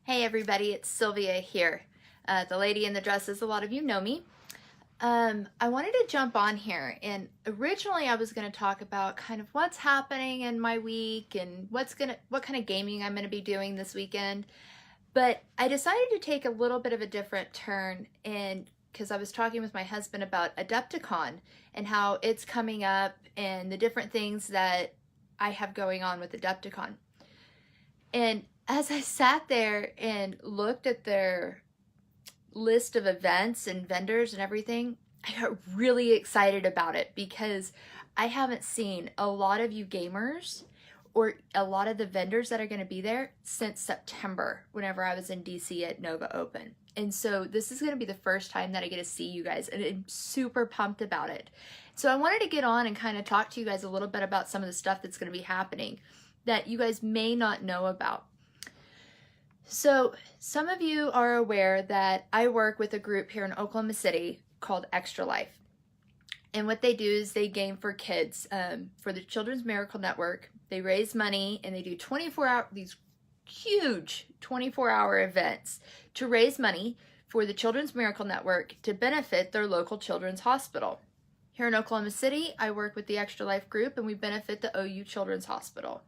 Hey everybody, it's Sylvia here. The lady in the dress, as a lot of you know me. I wanted to jump on here, and originally I was going to talk about kind of what's happening in my week and what kind of gaming I'm going to be doing this weekend. But I decided to take a little bit of a different turn, and because I was talking with my husband about AdeptiCon and how it's coming up and the different things that I have going on with AdeptiCon. And as I sat there and looked at their list of events and vendors and everything, I got really excited about it because I haven't seen a lot of you gamers or a lot of the vendors that are going to be there since September, whenever I was in DC at Nova Open. And so this is going to be the first time that I get to see you guys, and I'm super pumped about it. So I wanted to get on and kind of talk to you guys a little bit about some of the stuff that's going to be happening that you guys may not know about. So some of you are aware that I work with a group here in Oklahoma City called Extra Life. And what they do is they game for kids, for the Children's Miracle Network. They raise money and they do these huge 24-hour events to raise money for the Children's Miracle Network to benefit their local children's hospital. Here in Oklahoma City, I work with the Extra Life group and we benefit the OU Children's Hospital.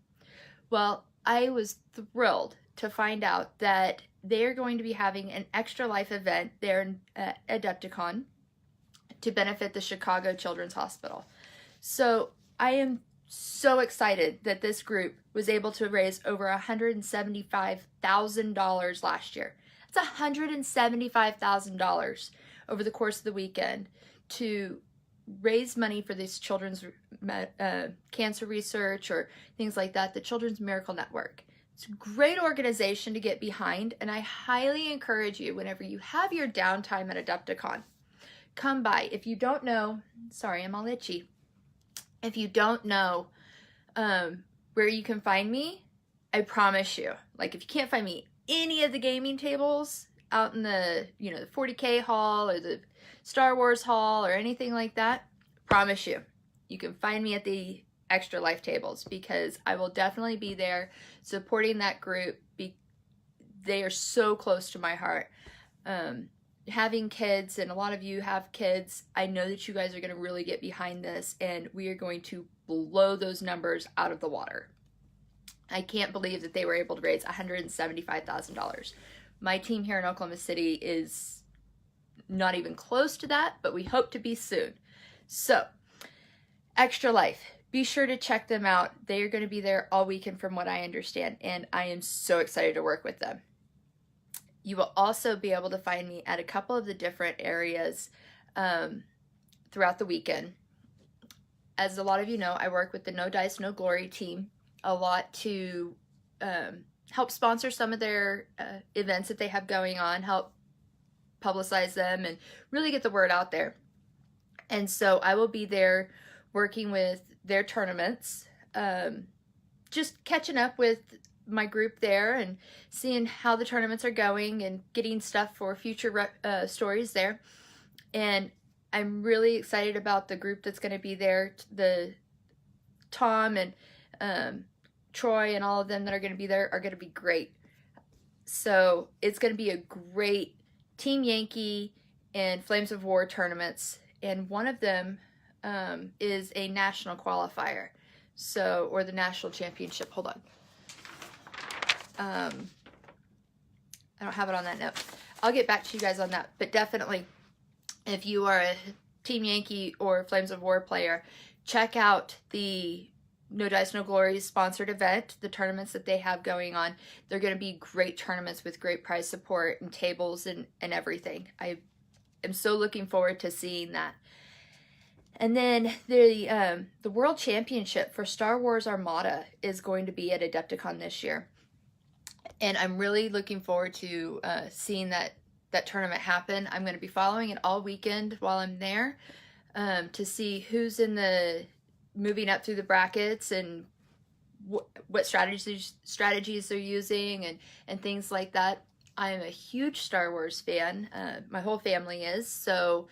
Well, I was thrilled to find out that they're going to be having an Extra Life event there in AdeptiCon to benefit the Chicago Children's Hospital. So I am so excited that this group was able to raise over $175,000 last year. That's $175,000 over the course of the weekend to raise money for these children's cancer research or things like that, the Children's Miracle Network. It's a great organization to get behind, and I highly encourage you, whenever you have your downtime at AdeptiCon, come by. If you don't know, sorry, I'm all itchy. If you don't know where you can find me, I promise you, like if you can't find me any of the gaming tables out in the, the 40K hall or the Star Wars hall or anything like that, promise you, you can find me at the Extra Life tables, because I will definitely be there supporting that group. They are so close to my heart. Having kids, and a lot of you have kids, I know that you guys are going to really get behind this, and we are going to blow those numbers out of the water. I can't believe that they were able to raise $175,000. My team here in Oklahoma City is not even close to that, but we hope to be soon. So, Extra Life, be sure to check them out. They are going to be there all weekend from what I understand, and I am so excited to work with them. You will also be able to find me at a couple of the different areas throughout the weekend. As a lot of you know, I work with the No Dice, No Glory team a lot to help sponsor some of their events that they have going on, help publicize them, and really get the word out there. And so I will be there working with their tournaments, just catching up with my group there and seeing how the tournaments are going and getting stuff for future stories there. And I'm really excited about the group that's going to be there. The Tom and Troy and all of them that are going to be there are going to be great. So it's going to be a great Team Yankee and Flames of War tournaments, and one of them is a national qualifier, or the national championship. Hold on. I don't have it on that note. I'll get back to you guys on that, but definitely, if you are a Team Yankee or Flames of War player, check out the No Dice, No Glory sponsored event, the tournaments that they have going on. They're going to be great tournaments with great prize support and tables and everything. I am so looking forward to seeing that. And then the World Championship for Star Wars Armada is going to be at Adepticon this year. And I'm really looking forward to seeing that tournament happen. I'm going to be following it all weekend while I'm there to see who's moving up through the brackets and what strategies they're using and things like that. I am a huge Star Wars fan. My whole family is. So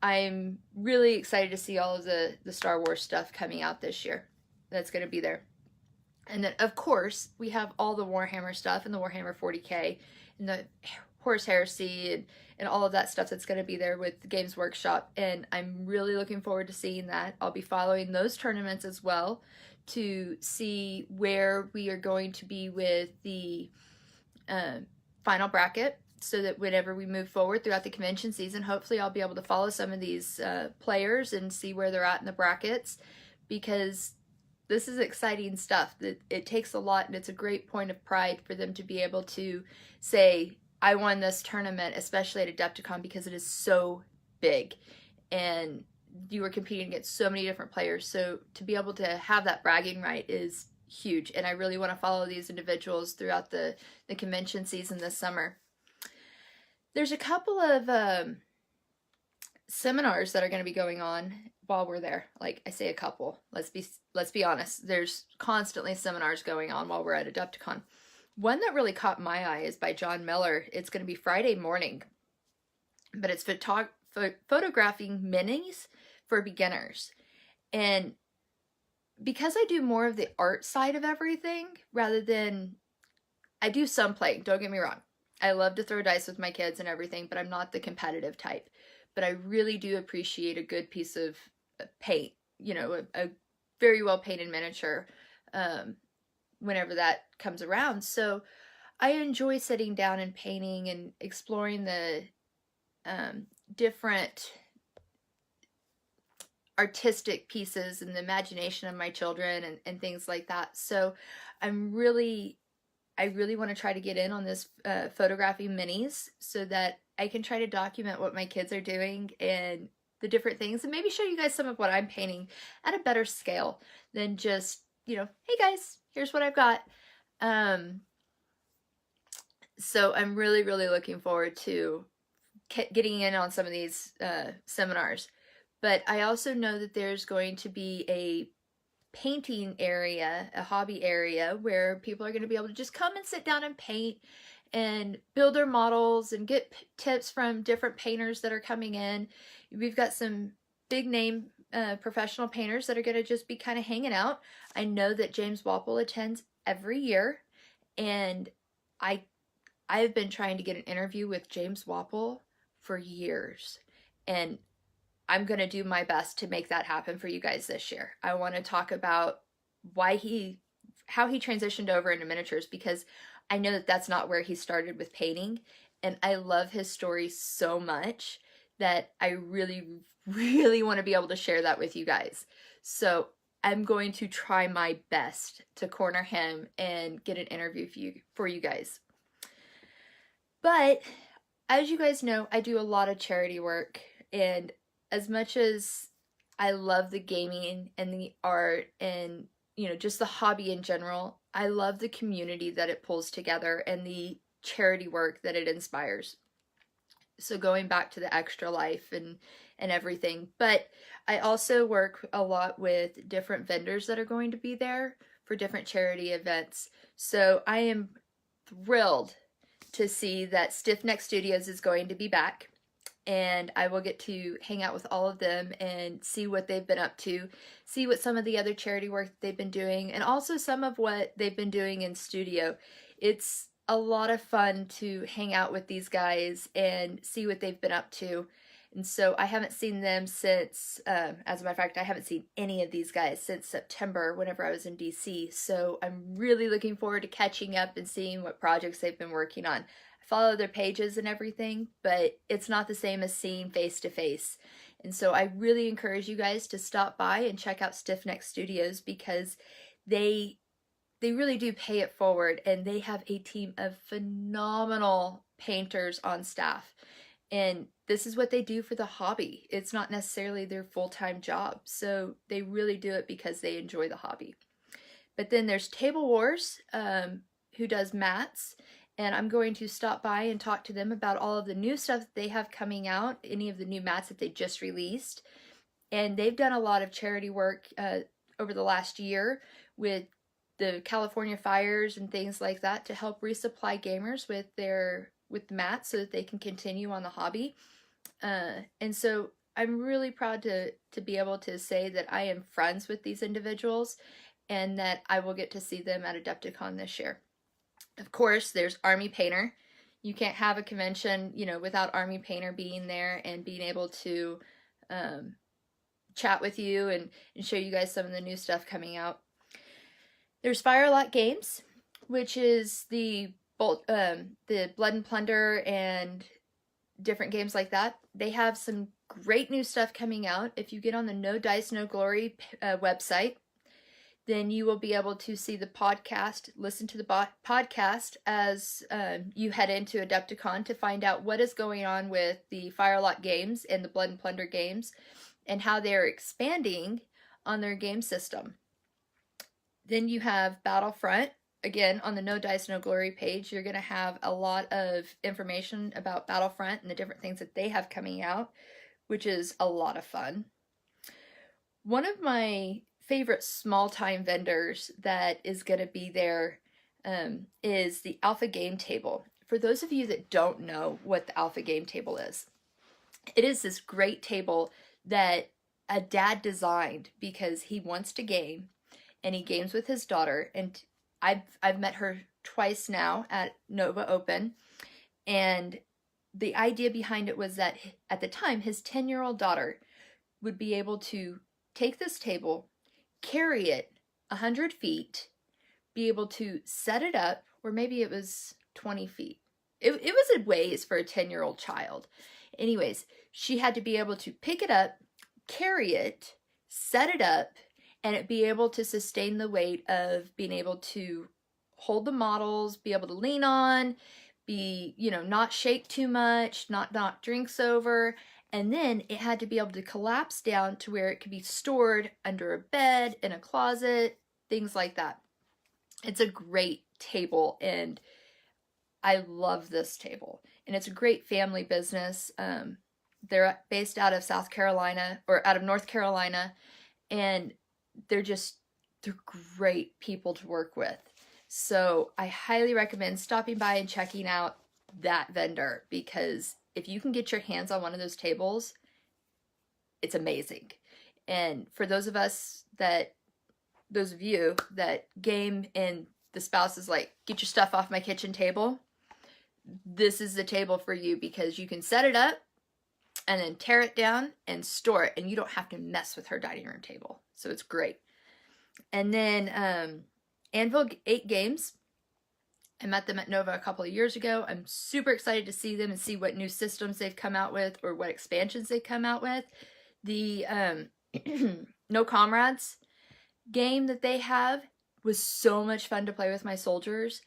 I'm really excited to see all of the Star Wars stuff coming out this year. That's going to be there. And then, of course, we have all the Warhammer stuff and the Warhammer 40K and the Horse Heresy and all of that stuff that's going to be there with the Games Workshop. And I'm really looking forward to seeing that. I'll be following those tournaments as well to see where we are going to be with the final bracket, so that whenever we move forward throughout the convention season, hopefully I'll be able to follow some of these players and see where they're at in the brackets, because this is exciting stuff. That it takes a lot, and it's a great point of pride for them to be able to say, I won this tournament, especially at AdeptiCon, because it is so big and you were competing against so many different players. So to be able to have that bragging right is huge, and I really want to follow these individuals throughout the convention season this summer. There's a couple of seminars that are going to be going on while we're there. Like I say, a couple. Let's be honest. There's constantly seminars going on while we're at AdeptiCon. One that really caught my eye is by John Miller. It's going to be Friday morning, but it's photographing minis for beginners. And because I do more of the art side of everything rather than, I do some playing, don't get me wrong. I love to throw dice with my kids and everything, but I'm not the competitive type. But I really do appreciate a good piece of paint, you know, a very well painted miniature whenever that comes around. So I enjoy sitting down and painting and exploring the different artistic pieces and the imagination of my children and things like that. So I really want to try to get in on this photographing minis, so that I can try to document what my kids are doing and the different things, and maybe show you guys some of what I'm painting at a better scale than just, you know, hey guys, here's what I've got. So I'm really looking forward to getting in on some of these seminars. But I also know that there's going to be a painting area, a hobby area, where people are going to be able to just come and sit down and paint and build their models and get tips from different painters that are coming in. We've got some big name professional painters that are going to just be kind of hanging out. I know that James Wapple attends every year, and I've been trying to get an interview with James Wapple for years, and I'm going to do my best to make that happen for you guys this year. I want to talk about how he transitioned over into miniatures, because I know that that's not where he started with painting, and I love his story so much that I really want to be able to share that with you guys. So I'm going to try my best to corner him and get an interview for you guys. But as you guys know, I do a lot of charity work, and as much as I love the gaming and the art and, you know, just the hobby in general, I love the community that it pulls together and the charity work that it inspires. So going back to the Extra Life and everything. But I also work a lot with different vendors that are going to be there for different charity events. So I am thrilled to see that Stiff Neck Studios is going to be back, and I will get to hang out with all of them and see what they've been up to, see what some of the other charity work they've been doing, and also some of what they've been doing in studio. It's a lot of fun to hang out with these guys and see what they've been up to. And so I haven't seen them since, as a matter of fact, I haven't seen any of these guys since September whenever I was in DC. So I'm really looking forward to catching up and seeing what projects they've been working on. I follow their pages and everything, but it's not the same as seeing face to face. And so I really encourage you guys to stop by and check out Stiff Neck Studios, because they really do pay it forward, and they have a team of phenomenal painters on staff. And this is what they do for the hobby. It's not necessarily their full-time job. So they really do it because they enjoy the hobby. But then there's Table Wars, who does mats. And I'm going to stop by and talk to them about all of the new stuff that they have coming out, any of the new mats that they just released. And they've done a lot of charity work over the last year with the California fires and things like that to help resupply gamers with the mats so that they can continue on the hobby. And so I'm really proud to be able to say that I am friends with these individuals, and that I will get to see them at AdeptiCon this year. Of course, there's Army Painter. You can't have a convention, you know, without Army Painter being there and being able to chat with you and show you guys some of the new stuff coming out. There's Firelot Games, which is the Blood and Plunder and different games like that. They have some great new stuff coming out. If you get on the No Dice, No Glory website, then you will be able to see the podcast, listen to the podcast as you head into AdeptiCon to find out what is going on with the Firelot games and the Blood and Plunder games and how they're expanding on their game system. Then you have Battlefront. Again, on the No Dice, No Glory page, you're going to have a lot of information about Battlefront and the different things that they have coming out, which is a lot of fun. One of my favorite small-time vendors that is going to be there is the Alpha Game Table. For those of you that don't know what the Alpha Game Table is, it is this great table that a dad designed because he wants to game, and he games with his daughter, and I've met her twice now at Nova Open, and the idea behind it was that at the time his 10-year-old daughter would be able to take this table, carry it 100 feet, be able to set it up, or maybe it was 20 feet. It was a ways for a 10-year-old child. Anyways, she had to be able to pick it up, carry it, set it up, and it be able to sustain the weight of being able to hold the models, be able to lean on, be, you know, not shake too much, not knock drinks over. And then it had to be able to collapse down to where it could be stored under a bed, in a closet, things like that. It's a great table, and I love this table. And it's a great family business. They're based out of South Carolina, or out of North Carolina, and they're great people to work with. So I highly recommend stopping by and checking out that vendor, because if you can get your hands on one of those tables, it's amazing. And for those of you that game and the spouse is like, get your stuff off my kitchen table, this is the table for you, because you can set it up and then tear it down and store it, and you don't have to mess with her dining room table. So it's great. And then Anvil 8 Games. I met them at Nova a couple of years ago. I'm super excited to see them and see what new systems they've come out with, or what expansions they've come out with. The No Comrades game that they have was so much fun to play with my soldiers,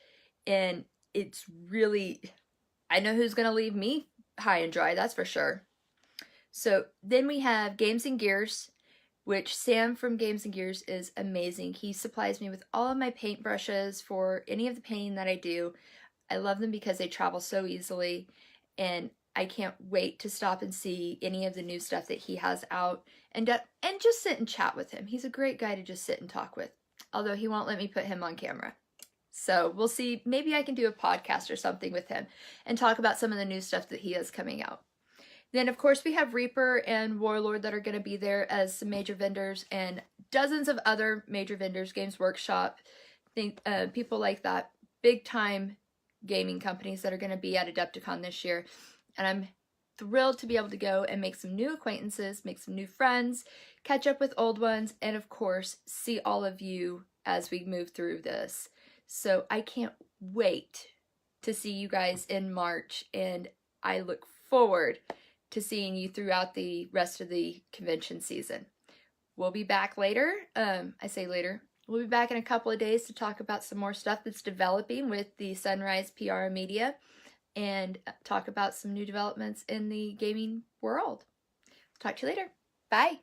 and it's really, I know who's going to leave me high and dry, that's for sure. So then we have Games and Gears, which Sam from Games and Gears is amazing. He supplies me with all of my paint brushes for any of the painting that I do. I love them because they travel so easily, and I can't wait to stop and see any of the new stuff that he has out and just sit and chat with him. He's a great guy to just sit and talk with, although he won't let me put him on camera. So we'll see. Maybe I can do a podcast or something with him and talk about some of the new stuff that he has coming out. Then, of course, we have Reaper and Warlord that are going to be there as some major vendors, and dozens of other major vendors, Games Workshop, people like that, big-time gaming companies that are going to be at AdeptiCon this year. And I'm thrilled to be able to go and make some new acquaintances, make some new friends, catch up with old ones, and, of course, see all of you as we move through this. So I can't wait to see you guys in March, and I look forward to seeing you throughout the rest of the convention season. We'll be back later. I say later. We'll be back in a couple of days to talk about some more stuff that's developing with the Sunrise PR and Media, and talk about some new developments in the gaming world. Talk to you later. Bye.